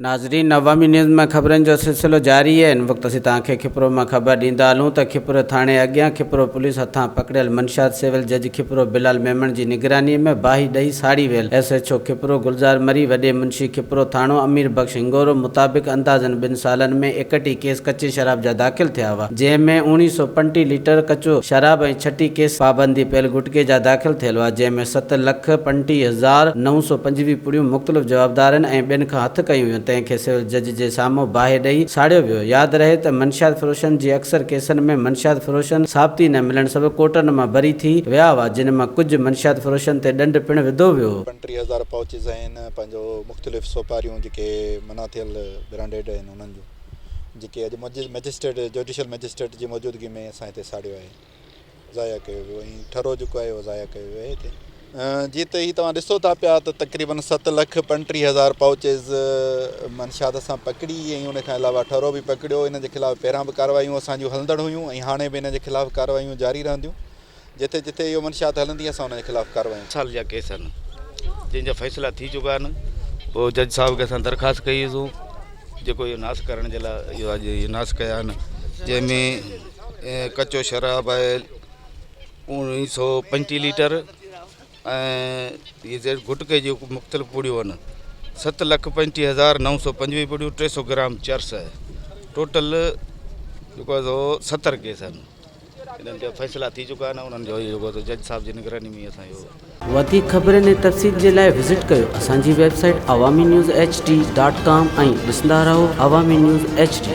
नाज़रीन, अवामी न्यूज़ में खबरन जो सिलसिलो जारी है। इन वक्त असीं तव्हांखे खिपरो में खबर ॾींदा हलूं त खिपरो थाणे अॻियां खिपरो पुलिस हथां पकड़ियल मंशात सिविल जज खिपरो बिलाल मेमन जी निगरानी में बाही ॾेई साड़ी वियल SHO खिपरो गुलज़ार मरी वॾे मुंशी खिपरो थाणो अमीर बख्श हिंगोरो मुताबिक़ अंदाज़न 2 सालनि में 61 केस कच्चे शराब जा दाख़िल थिया हुआ, जंहिंमें 1935 लीटर कचो शराब ऐं 36 केस पाबंदी पियल गुटके जा दाख़िल थियल हुआ, जंहिंमें 7,35,925 पुड़ियूं मुख़्तलिफ़ जवाबदारनि ऐं ॿियनि खां हथ कयूं हुयूं। तंहिंखे सिविल जज जे साम्हूं बाहि ॾेई साड़ियो वियो। यादि रहे त मंशियात फ़रोशन जी अक्सर केसनि में मंशियात फ़रोशन साबिती न मिलण सबबि कोर्टनि मां बरी थी विया हुआ, जिन मां कुझु मंशियात फ़रोशन ते ॾंड पिणु विधो वियो। 35,000 पाउचिस आहिनि पंहिंजो मुख़्तलिफ़ सोपारियूं जेके मना थियल ब्रांडेड आहिनि उन्हनि जूं, जेके अॼु मैजिस्ट्रेट जुडिशल मैजिस्ट्रेट जी मौजूदगी में असां हिते साड़ियो आहे, ज़ाया कयो वियो ऐं ठरो जेको आहे उहो ज़ाया कयो वियो आहे हिते। जीअं त ही तव्हां ॾिसो था पिया त तक़रीबन 7,35,000 पाउचिस मंशियात असां पकड़ी ऐं उन खां अलावा ठरो बि पकड़ियो। इन जे ख़िलाफ़ु पहिरां बि कार्रवायूं असांजूं हलंदड़ हुयूं ऐं हाणे बि इन जे ख़िलाफ़ु कार्रवायूं जारी रहंदियूं। जिते जिते इहो मंशियात हलंदी असां उन जे ख़िलाफ़ु कार्रवायूं। साल जा केस आहिनि जंहिंजा फ़ैसिला थी चुका आहिनि। पोइ जज साहिब खे असां दरख़्वास्त कई हुई जेको इहो नाश करण जे लाइ इहो अॼु इहो नाश कया आहिनि, जंहिंमें कचो शराब आहे 1935 लीटर ऐं इहे गुटके जी मुख़्तलिफ़ पुड़ियूं आहिनि 7,35,925 पुड़ियूं 300 ग्राम चर्स आहे। टोटल जेको आहे 70 केस आहिनि। इन्हनि जा फ़ैसिला थी चुका आहिनि। उन्हनि जो जेको जज साहिब जी निगरानी में असां इहो वधीक ख़बरनि ऐं तफ़सील जे लाइ विज़िट कयो असांजी वेबसाइट awamiNewsHD.com ऐं ॾिसंदा रहो अवामी न्यूज़ HD।